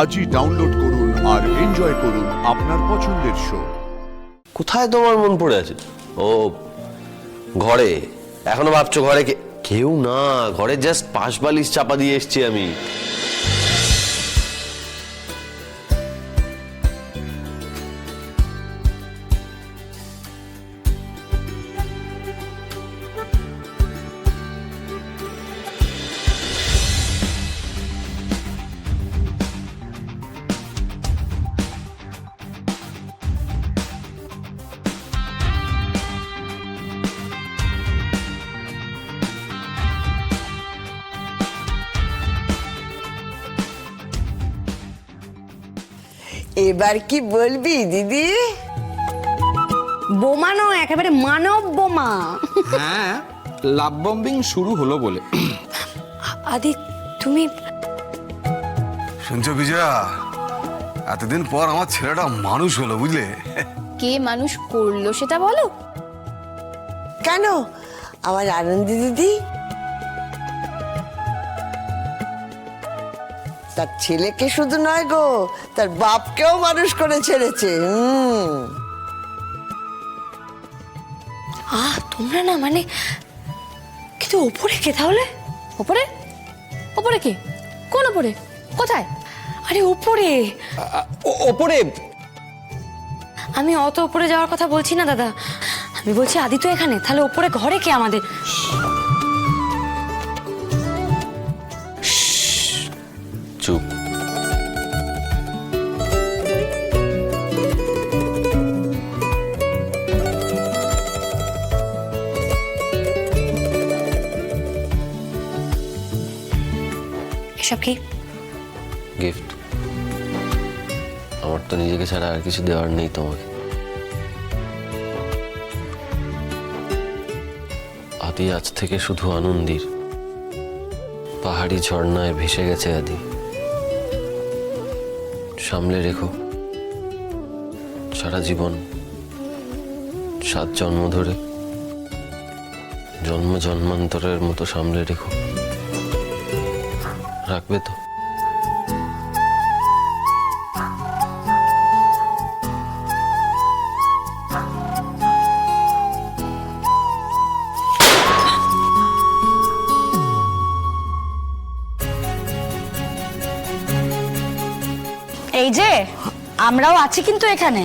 আজই ডাউনলোড করুন আর এনজয় করুন আপনার পছন্দের শো। কোথায় তোমার মন পড়ে আছে? ও ঘরে। এখনো ভাবছো ঘরে কেউ না? ঘরে জাস্ট পাশ বালিশ চাপা দিয়ে এসছি আমি। এবার কি বলবি দিদি? বোমা নয়, একেবারে মানব বোমা। হ্যাঁ, লাভ বম্বিং শুরু হলো বলে। আদি তুমি শুনছো বিজয়া, এতদিন পর আমার ছেলেটা মানুষ হলো, বুঝলে? কে মানুষ করলো সেটা বলো। কেন আমার আনন্দি দিদি তার ছেলেকে শুধু নয় গো, তার বাপকেও মানুষ করে ছেড়েছে। তোমরা না মানে, কিন্তু ওপরে কে তাহলে? ওপরে? ওপরে কে? কোন ওপরে? কোথায়? আরে ওপরে, ওপরে আমি অত ওপরে যাওয়ার কথা বলছি না দাদা, আমি বলছি আদি তো এখানে, তাহলে ওপরে ঘরে কে আমাদের? চুপ। এসব কি? গিফট। আমার তো নিজেকে ছাড়া আর কিছু দেওয়ার নেই তোমাকে। আদি আজ থেকে শুধু আনন্দির। পাহাড়ি ঝর্ণায় ভেসে গেছে আদি। সামলে রেখো সারা জীবন, 7 জন্ম ধরে, জন্ম জন্মান্তরের মতো সামলে রেখো। রাখবে তো? এই যে আমরাও আছি কিন্তু এখানে।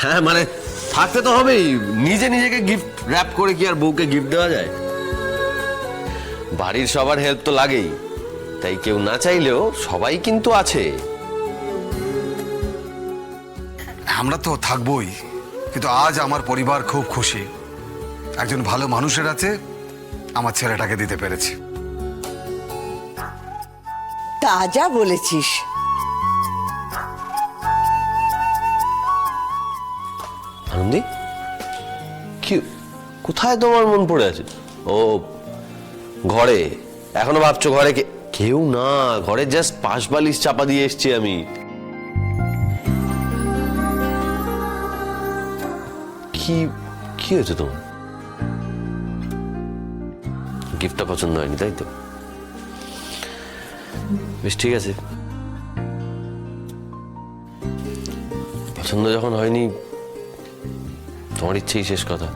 হ্যাঁ মানে থাকতে তো হবেই। নিজে নিজেকে গিফট র্যাপ করে কি আর বউকে গিফট দেওয়া যায়? বাড়ির সবার হেল্প তো লাগেই, তাই কেউ না চাইলেও সবাই কিন্তু আছে। আমরা তো থাকবোই, কিন্তু আজ আমার পরিবার খুব খুশি। একজন ভালো মানুষের আছে আমার ছেলেটাকে দিতে পেরেছি। তা যা বলেছিস। আনন্দি, কি কোথায় তোমার মন পড়ে আছে? ও ঘরে। এখনো ভাবছো ঘরে কেউ না? ঘরে জাস্ট পাশ বালিশ চাপা দিয়ে এসছি আমি। কি কি হয়েছে তোমার? গিফটটা পছন্দ হয়নি তাই তো? বেশ ঠিক আছে, পছন্দ যখন হয়নি তোমার ইচ্ছেই শেষ কথা।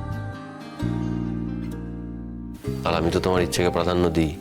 আর আমি তো তোমার ইচ্ছেকে প্রাধান্য দিই।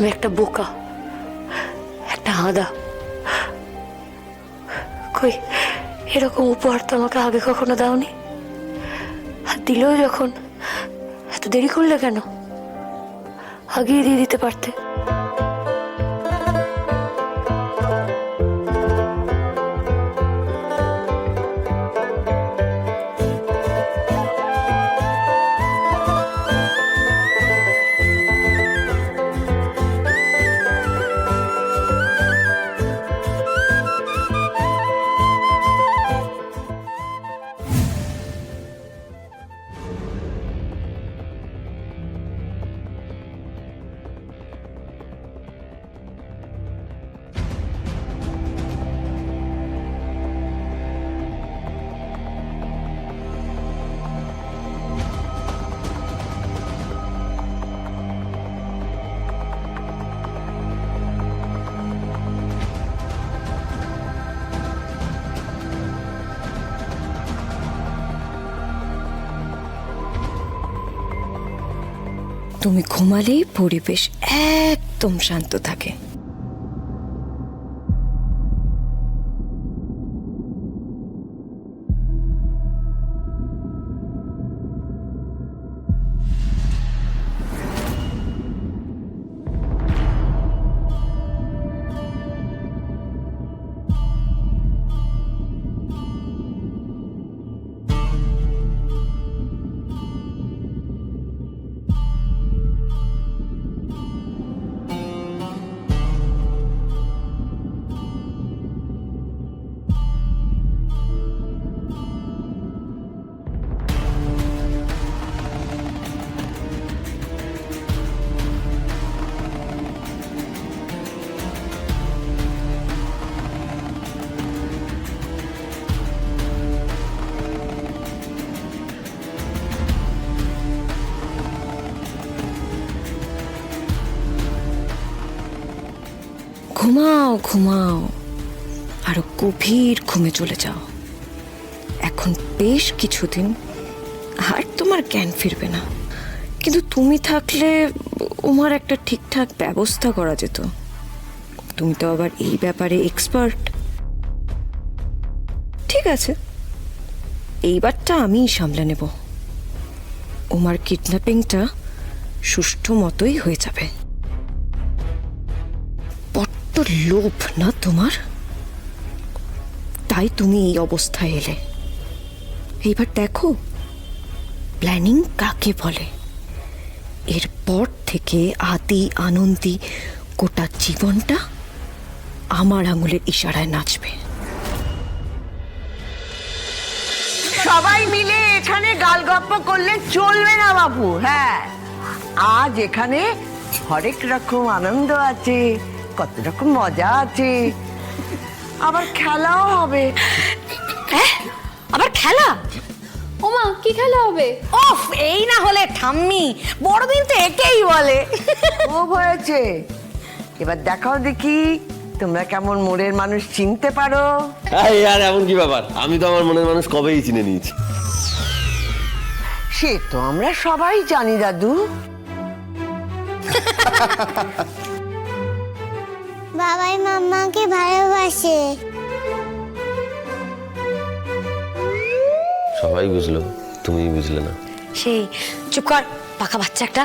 তুমি একটা বোকা, একটা হাঁদা। কই এরকম উপহার তো আমাকে আগে কখনো দাওনি। আর দিলেও যখন, এত দেরি করলে কেন? আগেই দিয়ে দিতে পারতে। তুমি ঘুমালেই পরিবেশ একদম শান্ত থাকে। ঘুমাও ঘুমাও, আরো গভীর ঘুমে চলে যাও। এখন বেশ কিছুদিন আর তোমার জ্ঞান ফিরবে না, কিন্তু তুমি থাকলে ওমার একটা ঠিকঠাক ব্যবস্থা করা যেত। তুমি তো আবার এই ব্যাপারে এক্সপার্ট। ঠিক আছে, এইবারটা আমিই সামলে নেব। ওমার কিডন্যাপিংটা সুষ্ঠু মতোই হয়ে যাবে। বড্ড লোভ না তোমার, তাই তুমি এই অবস্থায় এলে। এইবার দেখো প্ল্যানিং কাকে বলে। এরপর থেকে আদি আনন্দী গোটা জীবনটা আমার আঙুলের ইশারায় নাচবে। সবাই মিলে এখানে গালগপ্প করলে চলবে না বাবু। হ্যাঁ, আজ এখানে হরেক রকম আনন্দ আছে, কত রকম মজা আছে, আবার খেলাও হবে। আবার খেলা? ওমা কি খেলা হবে? ওফ, এই না হলে ঠাম্মি, বড়দিন তো একেই বলে। খুব হয়েছে, এবার দেখাও দেখি তোমরা কেমন মোড়ের মানুষ চিনতে পারো। আর এমন কি ব্যাপার, আমি তো আমার মনের মানুষ কবেই চিনে নিয়েছি। সে তো আমরা সবাই জানি দাদু। বাবাই মাম্মাকে ভালোবাসে। সবাই বুঝলো, তুমি বুঝলে না। সেই চুপ কর, পাকা বাচ্চা একটা।